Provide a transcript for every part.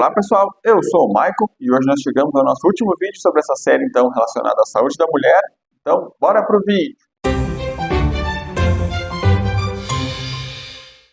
Olá pessoal, eu sou o Michael e hoje nós chegamos ao nosso último vídeo sobre essa série então relacionada à saúde da mulher. Então, bora pro vídeo!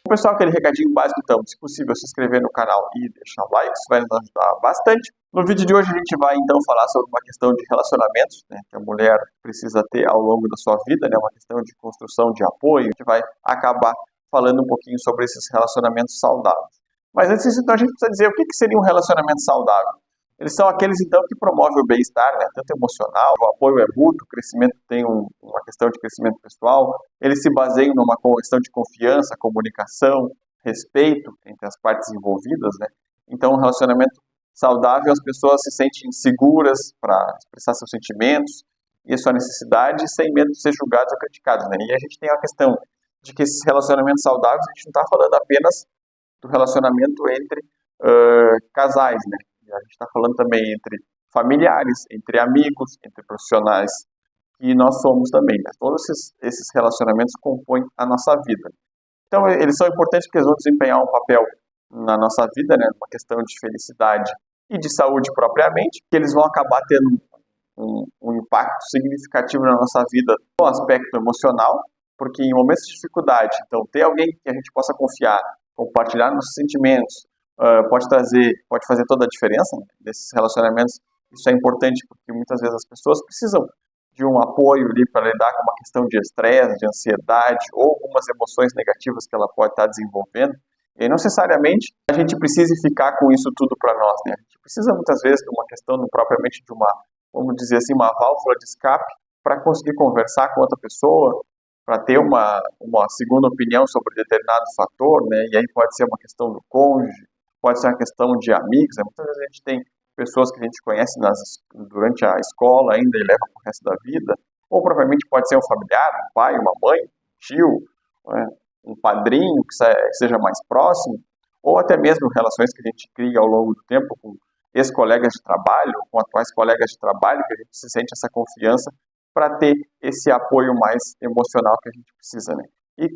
Pessoal, aquele recadinho básico então, se possível se inscrever no canal e deixar o like, isso vai nos ajudar bastante. No vídeo de hoje a gente vai então falar sobre uma questão de relacionamentos, né, que a mulher precisa ter ao longo da sua vida, né, uma questão de construção de apoio. A gente vai acabar falando um pouquinho sobre esses relacionamentos saudáveis. Mas antes disso, então, a gente precisa dizer o que seria um relacionamento saudável. Eles são aqueles, então, que promovem o bem-estar, né, tanto emocional, o apoio é mútuo, o crescimento tem uma questão de crescimento pessoal, eles se baseiam numa questão de confiança, comunicação, respeito entre as partes envolvidas, né. Então, um relacionamento saudável, as pessoas se sentem seguras para expressar seus sentimentos e a sua necessidade, sem medo de ser julgados ou criticados, né. E a gente tem a questão de que esses relacionamentos saudáveis, a gente não está falando apenas do relacionamento entre casais, né? E a gente está falando também entre familiares, entre amigos, entre profissionais, que nós somos também, né? Todos esses relacionamentos compõem a nossa vida. Então, eles são importantes porque eles vão desempenhar um papel na nossa vida, né? Uma questão de felicidade e de saúde propriamente, que eles vão acabar tendo um impacto significativo na nossa vida no aspecto emocional, porque em momentos de dificuldade, então, ter alguém que a gente possa confiar, compartilhar nossos sentimentos, pode fazer toda a diferença, né, desses relacionamentos. Isso é importante porque muitas vezes as pessoas precisam de um apoio ali para lidar com uma questão de estresse, de ansiedade ou algumas emoções negativas que ela pode estar desenvolvendo. E não necessariamente a gente precise ficar com isso tudo para nós, né? A gente precisa muitas vezes de uma questão propriamente de uma, vamos dizer assim, uma válvula de escape para conseguir conversar com outra pessoa, para ter uma segunda opinião sobre determinado fator, né? E aí pode ser uma questão do cônjuge, pode ser uma questão de amigos, né? Muitas vezes a gente tem pessoas que a gente conhece durante a escola ainda e leva para o resto da vida, ou provavelmente pode ser um familiar, um pai, uma mãe, um tio, né? Um padrinho que seja mais próximo, ou até mesmo relações que a gente cria ao longo do tempo com ex-colegas de trabalho, com atuais colegas de trabalho, que a gente se sente essa confiança para ter esse apoio mais emocional que a gente precisa, né? E,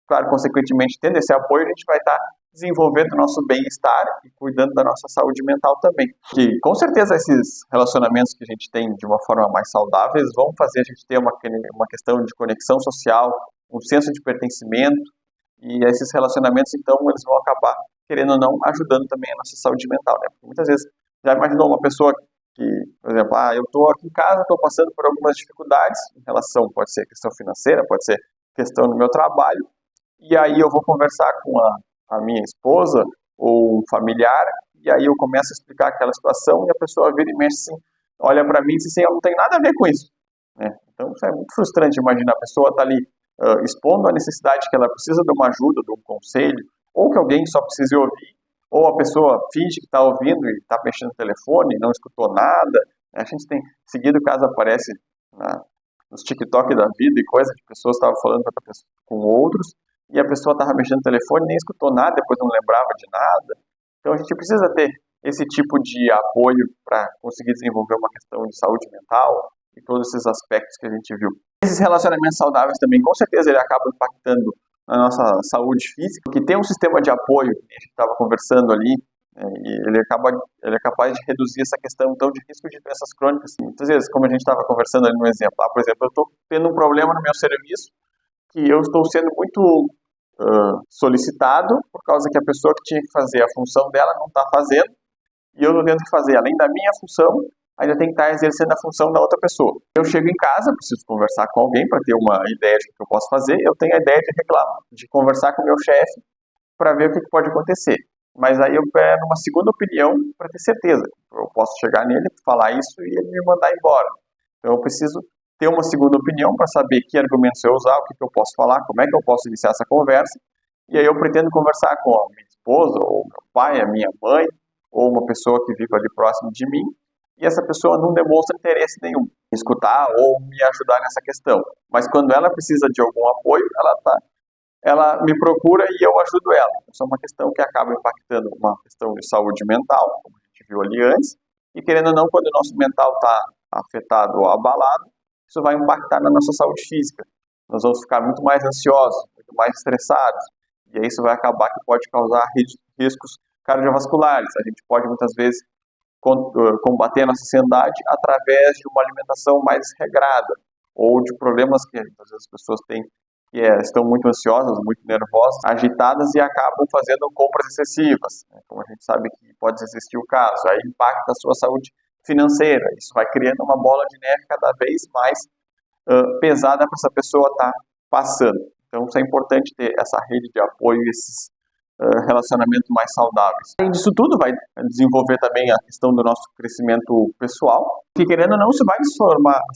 claro, consequentemente, tendo esse apoio, a gente vai estar desenvolvendo o nosso bem-estar e cuidando da nossa saúde mental também. Que, com certeza, esses relacionamentos que a gente tem de uma forma mais saudável, eles vão fazer a gente ter uma questão de conexão social, um senso de pertencimento, e esses relacionamentos, então, eles vão acabar, querendo ou não, ajudando também a nossa saúde mental, né? Porque muitas vezes, já imaginou uma pessoa que, por exemplo, eu estou aqui em casa, estou passando por algumas dificuldades em relação, pode ser questão financeira, pode ser questão no meu trabalho, e aí eu vou conversar com a minha esposa ou um familiar, e aí eu começo a explicar aquela situação e a pessoa vira e mexe assim, olha para mim e diz assim, eu não tenho nada a ver com isso, né? Então isso é muito frustrante, imaginar a pessoa estar ali expondo a necessidade que ela precisa de uma ajuda, de um conselho, ou que alguém só precise ouvir, ou a pessoa finge que está ouvindo e está mexendo no telefone e não escutou nada. A gente tem seguido caso aparece nos TikTok da vida e coisa de pessoas que estavam falando com outros e a pessoa estava mexendo no telefone e nem escutou nada, depois não lembrava de nada. Então a gente precisa ter esse tipo de apoio para conseguir desenvolver uma questão de saúde mental e todos esses aspectos que a gente viu. Esses relacionamentos saudáveis também, com certeza, ele acaba impactando na nossa saúde física, porque tem um sistema de apoio, que a gente estava conversando ali, e ele é capaz de reduzir essa questão, então, de risco de doenças crônicas. Muitas vezes, como a gente estava conversando ali no exemplo, por exemplo, eu estou tendo um problema no meu serviço, que eu estou sendo muito solicitado, por causa que a pessoa que tinha que fazer a função dela não está fazendo, e eu estou tendo que fazer, além da minha função, ainda tem que estar exercendo a função da outra pessoa. Eu chego em casa, preciso conversar com alguém para ter uma ideia de o que eu posso fazer, eu tenho a ideia de conversar com o meu chefe para ver o que pode acontecer. Mas aí eu pego uma segunda opinião para ter certeza. Eu posso chegar nele, falar isso e ele me mandar embora. Então eu preciso ter uma segunda opinião para saber que argumentos eu usar, o que eu posso falar, como é que eu posso iniciar essa conversa. E aí eu pretendo conversar com a minha esposa, ou meu pai, a minha mãe, ou uma pessoa que vive ali próximo de mim, e essa pessoa não demonstra interesse nenhum em escutar ou me ajudar nessa questão. Mas quando ela precisa de algum apoio, ela me procura e eu ajudo ela. Isso é uma questão que acaba impactando uma questão de saúde mental, como a gente viu ali antes, e querendo ou não, quando o nosso mental está afetado ou abalado, isso vai impactar na nossa saúde física. Nós vamos ficar muito mais ansiosos, muito mais estressados, e aí isso vai acabar que pode causar riscos cardiovasculares. A gente pode muitas vezes combater a nossa ansiedade através de uma alimentação mais regrada ou de problemas que às vezes as pessoas têm que estão muito ansiosas, muito nervosas, agitadas e acabam fazendo compras excessivas, né? Como a gente sabe que pode existir o caso, aí impacta a sua saúde financeira, isso vai criando uma bola de neve cada vez mais pesada para essa pessoa estar passando. Então, isso é importante ter essa rede de apoio e esses relacionamentos mais saudáveis. Além disso tudo, vai desenvolver também a questão do nosso crescimento pessoal, que querendo ou não, isso vai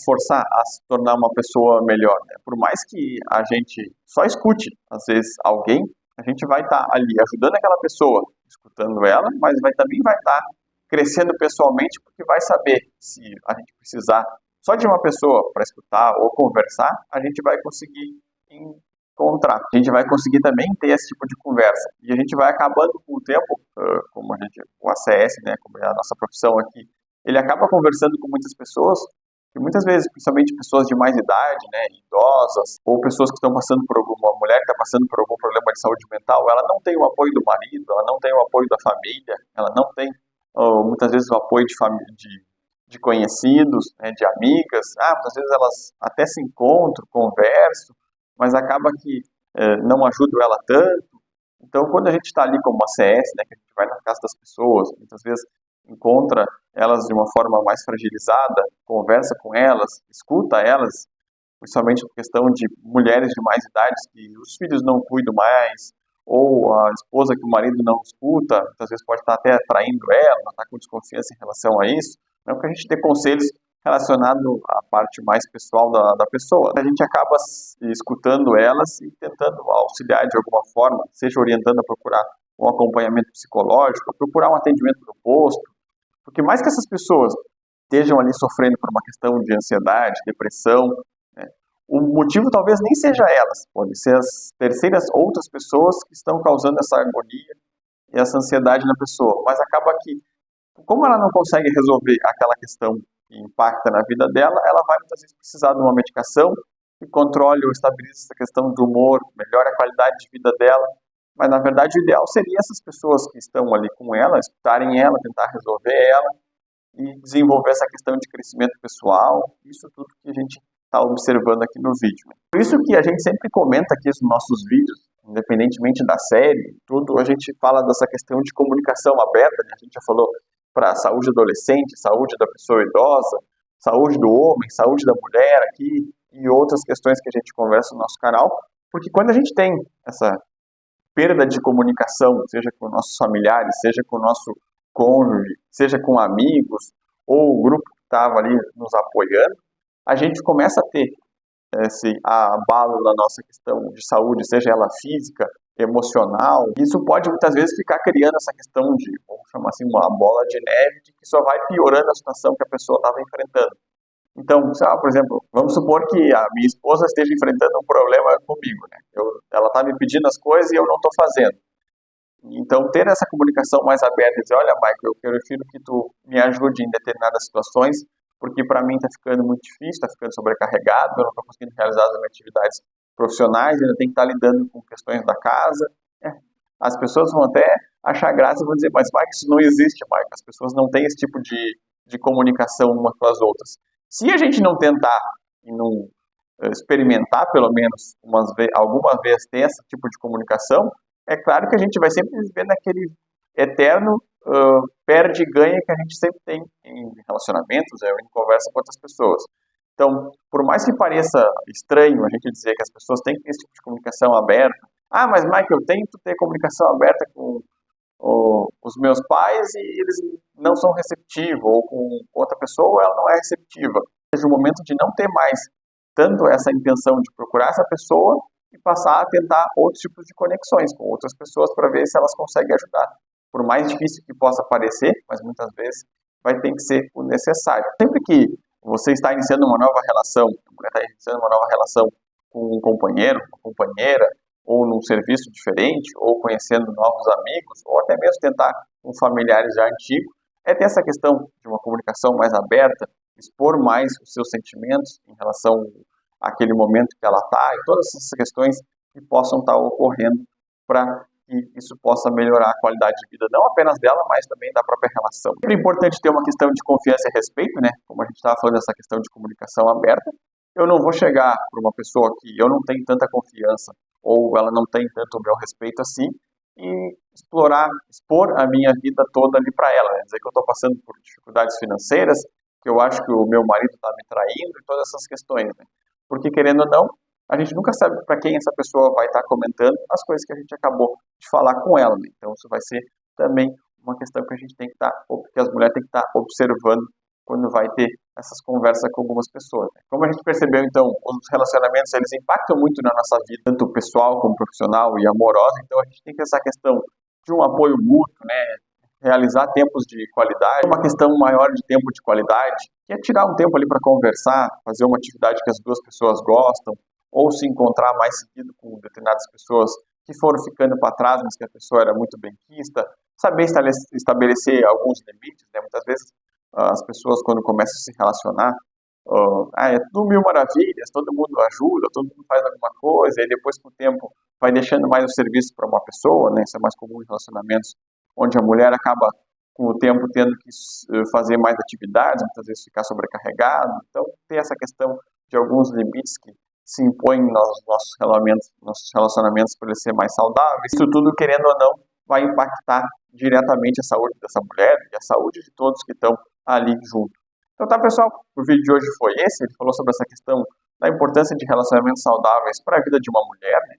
forçar a se tornar uma pessoa melhor, né? Por mais que a gente só escute, às vezes, alguém, a gente vai estar ali ajudando aquela pessoa, escutando ela, mas também vai estar crescendo pessoalmente, porque vai saber se a gente precisar só de uma pessoa para escutar ou conversar, a gente vai conseguir encontrar. A gente vai conseguir também ter esse tipo de conversa. E a gente vai acabando com o tempo, como o ACS, né, como é a nossa profissão aqui, ele acaba conversando com muitas pessoas, e muitas vezes, principalmente pessoas de mais idade, né, idosas, ou pessoas que estão passando por uma mulher que está passando por algum problema de saúde mental, ela não tem o apoio do marido, ela não tem o apoio da família, ela não tem, muitas vezes, o apoio de conhecidos, né, de amigas. Muitas vezes elas até se encontram, conversam, mas acaba que não ajuda ela tanto. Então, quando a gente está ali como ACS, né, que a gente vai na casa das pessoas, muitas vezes encontra elas de uma forma mais fragilizada, conversa com elas, escuta elas, principalmente por questão de mulheres de mais idade que os filhos não cuidam mais, ou a esposa que o marido não escuta, muitas vezes pode estar até traindo ela, está com desconfiança em relação a isso. Não que a gente dê conselhos relacionados à parte mais pessoal da pessoa. A gente acaba escutando elas e tentando auxiliar de alguma forma, seja orientando a procurar um acompanhamento psicológico, a procurar um atendimento no posto, porque mais que essas pessoas estejam ali sofrendo por uma questão de ansiedade, depressão, né, o motivo talvez nem seja elas, podem ser as terceiras outras pessoas que estão causando essa agonia e essa ansiedade na pessoa, mas acaba que, como ela não consegue resolver aquela questão que impacta na vida dela, ela vai muitas vezes precisar de uma medicação que controle ou estabilize essa questão do humor, melhore a qualidade de vida dela, mas na verdade o ideal seria essas pessoas que estão ali com ela, escutarem ela, tentar resolver ela e desenvolver essa questão de crescimento pessoal, isso tudo que a gente está observando aqui no vídeo. Por isso que a gente sempre comenta aqui nos nossos vídeos, independentemente da série, tudo, a gente fala dessa questão de comunicação aberta, né? A gente já falou para a saúde adolescente, saúde da pessoa idosa, saúde do homem, saúde da mulher aqui e outras questões que a gente conversa no nosso canal, porque quando a gente tem essa perda de comunicação, seja com nossos familiares, seja com o nosso cônjuge, seja com amigos ou o grupo que estava ali nos apoiando, a gente começa a ter esse abalo na nossa questão de saúde, seja ela física, emocional. Isso pode muitas vezes ficar criando essa questão de, vamos chamar assim, uma bola de neve, de que só vai piorando a situação que a pessoa estava enfrentando. Então, por exemplo, vamos supor que a minha esposa esteja enfrentando um problema comigo, né? Ela está me pedindo as coisas e eu não estou fazendo. Então, ter essa comunicação mais aberta e dizer, olha, Michael, eu prefiro que tu me ajude em determinadas situações, porque para mim está ficando muito difícil, está ficando sobrecarregado, eu não estou conseguindo realizar as minhas atividades profissionais, ainda tenho que estar lidando com questões da casa. As pessoas vão até achar graça e vão dizer, mas Michael, isso não existe, Michael. As pessoas não têm esse tipo de comunicação umas com as outras. Se a gente não tentar e não experimentar, pelo menos alguma vez ter esse tipo de comunicação, é claro que a gente vai sempre viver naquele eterno perde e ganha que a gente sempre tem em relacionamentos, em conversa com outras pessoas. Então, por mais que pareça estranho a gente dizer que as pessoas têm que ter esse tipo de comunicação aberta, mas Michael, eu tento ter comunicação aberta com os meus pais e eles não são receptivos, ou com outra pessoa ela não é receptiva. Seja o momento de não ter mais tanto essa intenção de procurar essa pessoa e passar a tentar outros tipos de conexões com outras pessoas para ver se elas conseguem ajudar. Por mais difícil que possa parecer, mas muitas vezes vai ter que ser o necessário. Sempre que você está iniciando uma nova relação, a mulher está iniciando uma nova relação com um companheiro, uma companheira, ou num serviço diferente, ou conhecendo novos amigos, ou até mesmo tentar com familiares já antigos, é ter essa questão de uma comunicação mais aberta, expor mais os seus sentimentos em relação àquele momento que ela está, e todas essas questões que possam estar ocorrendo para que isso possa melhorar a qualidade de vida, não apenas dela, mas também da própria relação. É importante ter uma questão de confiança e respeito, né? Como a gente estava falando, essa questão de comunicação aberta. Eu não vou chegar para uma pessoa que eu não tenho tanta confiança ou ela não tem tanto o meu respeito assim e expor a minha vida toda ali para ela, né? Dizer que eu estou passando por dificuldades financeiras, que eu acho que o meu marido está me traindo e todas essas questões, né? Porque querendo ou não, a gente nunca sabe para quem essa pessoa vai estar comentando as coisas que a gente acabou de falar com ela, né? Então isso vai ser também uma questão que a gente tem que estar, que as mulheres têm que estar observando quando vai ter essas conversas com algumas pessoas, né? Como a gente percebeu, então, os relacionamentos, eles impactam muito na nossa vida, tanto pessoal como profissional e amorosa, então a gente tem que ter essa questão de um apoio mútuo, né? Realizar tempos de qualidade, uma questão maior de tempo de qualidade, que é tirar um tempo ali para conversar, fazer uma atividade que as duas pessoas gostam, ou se encontrar mais seguido com determinadas pessoas que foram ficando para trás, mas que a pessoa era muito benquista, saber estabelecer alguns limites, né? Muitas vezes as pessoas quando começam a se relacionar, é tudo mil maravilhas, todo mundo ajuda, todo mundo faz alguma coisa, e depois com o tempo vai deixando mais o serviço para uma pessoa, né? Isso é mais comum em relacionamentos onde a mulher acaba com o tempo tendo que fazer mais atividades, muitas vezes ficar sobrecarregado. Então tem essa questão de alguns limites que se impõem nos nossos relacionamentos para eles serem mais saudáveis. Isso tudo, querendo ou não, vai impactar diretamente a saúde dessa mulher e a saúde de todos que estão ali junto. Então tá, pessoal, o vídeo de hoje foi esse. Ele falou sobre essa questão da importância de relacionamentos saudáveis para a vida de uma mulher, né?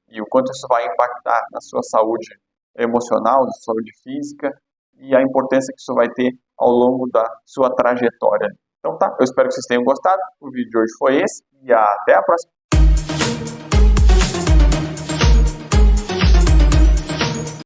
E o quanto isso vai impactar na sua saúde emocional, na sua saúde física e a importância que isso vai ter ao longo da sua trajetória. Então tá, eu espero que vocês tenham gostado. O vídeo de hoje foi esse e até a próxima.